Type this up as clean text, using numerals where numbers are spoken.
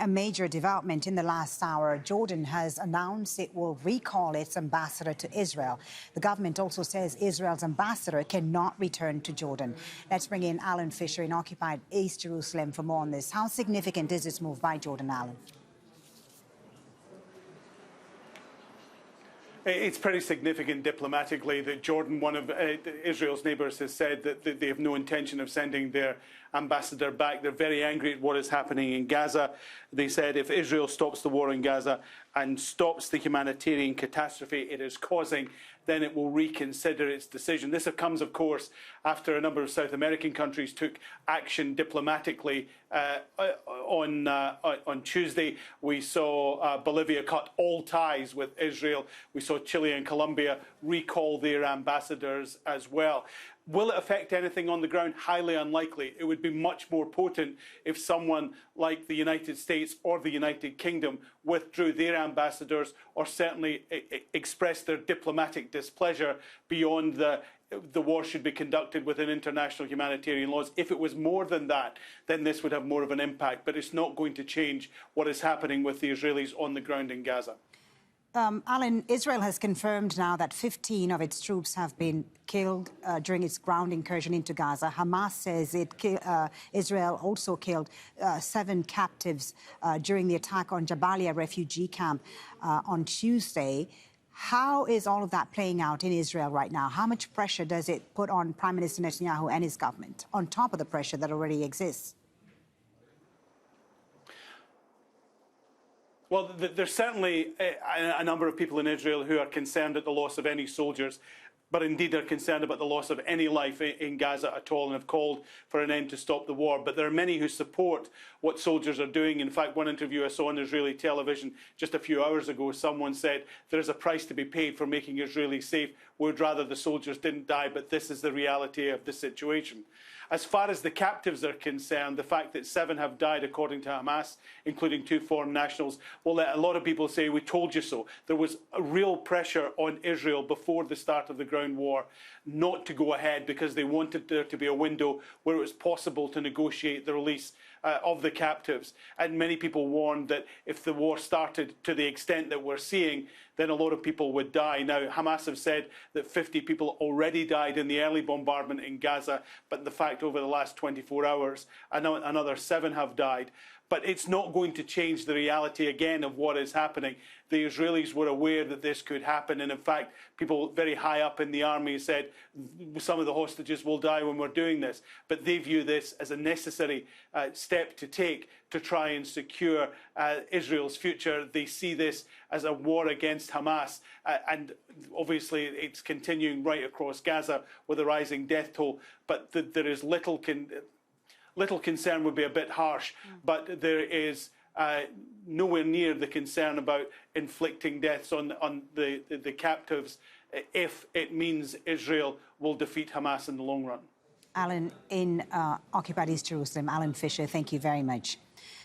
A major development in the last hour. Jordan has announced it will recall its ambassador to Israel. The government also says Israel's ambassador cannot return to Jordan. Let's bring in Alan Fisher in occupied East Jerusalem for more on this. How significant is this move by Jordan, Alan? It's pretty significant diplomatically that Jordan, one of Israel's neighbours, has said that they have no intention of sending their ambassador back. They're very angry at what is happening in Gaza. They said if Israel stops the war in Gaza and stops the humanitarian catastrophe it is causing, then it will reconsider its decision. This comes, of course, after a number of South American countries took action diplomatically. On Tuesday, we saw Bolivia cut all ties with Israel. We saw Chile and Colombia recall their ambassadors as well. Will it affect anything on the ground? Highly unlikely. It would be much more potent if someone like the United States or the United Kingdom withdrew their ambassadors or certainly expressed their diplomatic displeasure beyond the war should be conducted within international humanitarian laws. If it was more than that, then this would have more of an impact. But it's not going to change what is happening with the Israelis on the ground in Gaza. Alan, Israel has confirmed now that 15 of its troops have been killed during its ground incursion into Gaza. Hamas says Israel also killed 7 captives during the attack on Jabalia refugee camp on Tuesday. How is all of that playing out in Israel right now? How much pressure does it put on Prime Minister Netanyahu and his government, on top of the pressure that already exists? Well, there's certainly a number of people in Israel who are concerned at the loss of any soldiers, but indeed are concerned about the loss of any life in Gaza at all and have called for an end to stop the war. But there are many who support what soldiers are doing. In fact, one interview I saw on Israeli television just a few hours ago, someone said there is a price to be paid for making Israelis safe. We would rather the soldiers didn't die, but this is the reality of the situation. As far as the captives are concerned, the fact that 7 have died, according to Hamas, including 2 foreign nationals, will let a lot of people say, we told you so. There was a real pressure on Israel before the start of the ground war not to go ahead because they wanted there to be a window where it was possible to negotiate the release of the captives. And many people warned that if the war started to the extent that we're seeing, then a lot of people would die. Now, Hamas have said that 50 people already died in the early bombardment in Gaza, but the fact over the last 24 hours, another 7 have died. But it's not going to change the reality again of what is happening. The Israelis were aware that this could happen. And in fact, people very high up in the army said some of the hostages will die when we're doing this. But they view this as a necessary step to take to try and secure Israel's future. They see this as a war against Hamas. And obviously, it's continuing right across Gaza with a rising death toll. But there is little concern would be a bit harsh, but there is nowhere near the concern about inflicting deaths on the captives if it means Israel will defeat Hamas in the long run. Alan, in occupied East Jerusalem, Alan Fisher, thank you very much.